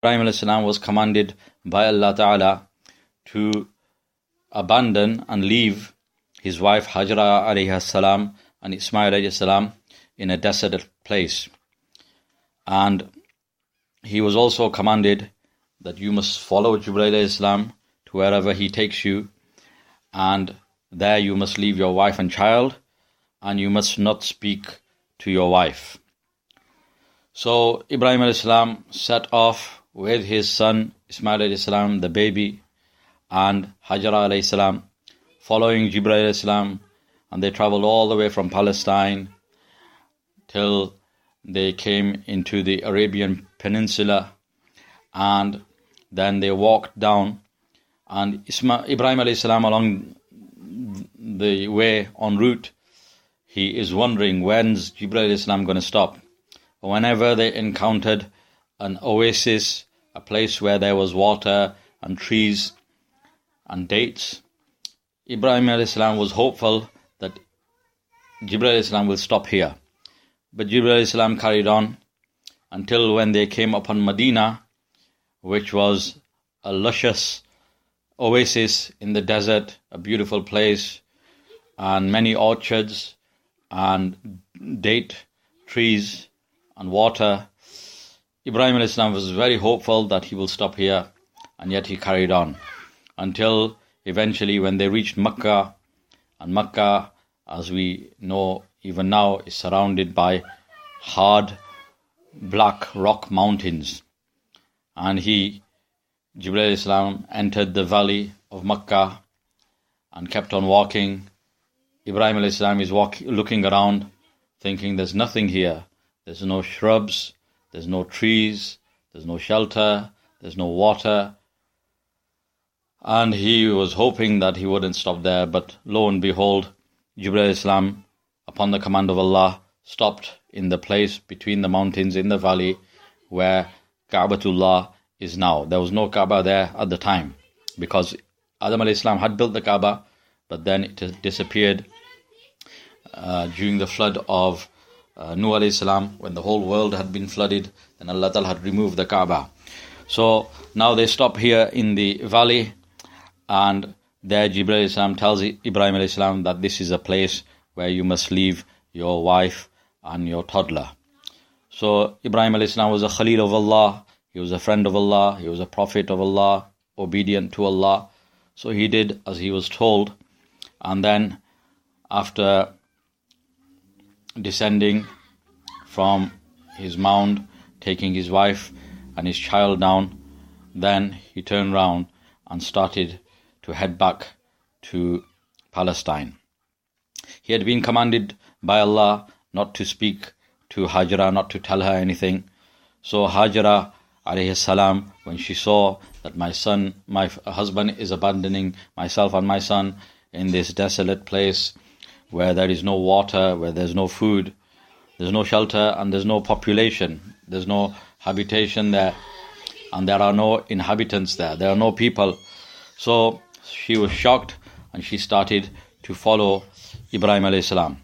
Ibrahim alayhi salam was commanded by Allah Ta'ala to abandon and leave his wife Hajra alayhi salam and Ismail alayhi salam in a desolate place. And he was also commanded that you must follow Jibreel alayhi salam to wherever he takes you, and there you must leave your wife and child, and you must not speak to your wife. So Ibrahim alayhi salam set off with his son Ismail alayhi salam, the baby, and Hajra alayhi salam, following Jibreel alayhi salam, and they traveled all the way from Palestine till they came into the Arabian Peninsula, and then they walked down, and Ibrahim alayhi salam, along the way en route, he is wondering when's Jibreel alayhi salam going to stop. Whenever they encountered an oasis, a place where there was water and trees and dates, Ibrahim alayhi salam was hopeful that Jibreel alayhi salam will stop here. But Jibreel alayhi salam carried on until when they came upon Medina, which was a luscious oasis in the desert, a beautiful place, and many orchards and date trees and water. Ibrahim alayhi salam was very hopeful that he will stop here, and yet he carried on until eventually when they reached Mecca. And Mecca, as we know even now, is surrounded by hard black rock mountains. And Jibreel alayhi salam entered the valley of Mecca and kept on walking. Ibrahim alayhi salam is looking around, thinking there's nothing here. There's no shrubs, there's no trees, there's no shelter, there's no water. And he was hoping that he wouldn't stop there, but lo and behold, Jibreel alayhi salam, upon the command of Allah, stopped in the place between the mountains in the valley where Ka'batullah is now. There was no Kaaba there at the time, because Adam alayhi salam had built the Kaaba, but then it disappeared during the flood of Nuh alayhi salam. When the whole world had been flooded, then Allah Ta'ala had removed the Kaaba. So now they stop here in the valley, and there Jibreel alayhi salam tells Ibrahim alayhi salam that this is a place where you must leave your wife and your toddler. So Ibrahim alayhi salam was a Khalil of Allah, he was a friend of Allah, he was a prophet of Allah, obedient to Allah. So he did as he was told, and then after descending from his mound, taking his wife and his child down, then he turned round and started to head back to Palestine. He had been commanded by Allah not to speak to Hajra, not to tell her anything. So Hajra alayhi salam, when she saw that my husband is abandoning myself and my son in this desolate place where there is no water, where there's no food, there's no shelter, and there's no population, there's no habitation there, and there are no inhabitants there are no people. So she was shocked, and she started to follow Ibrahim alayhi salam.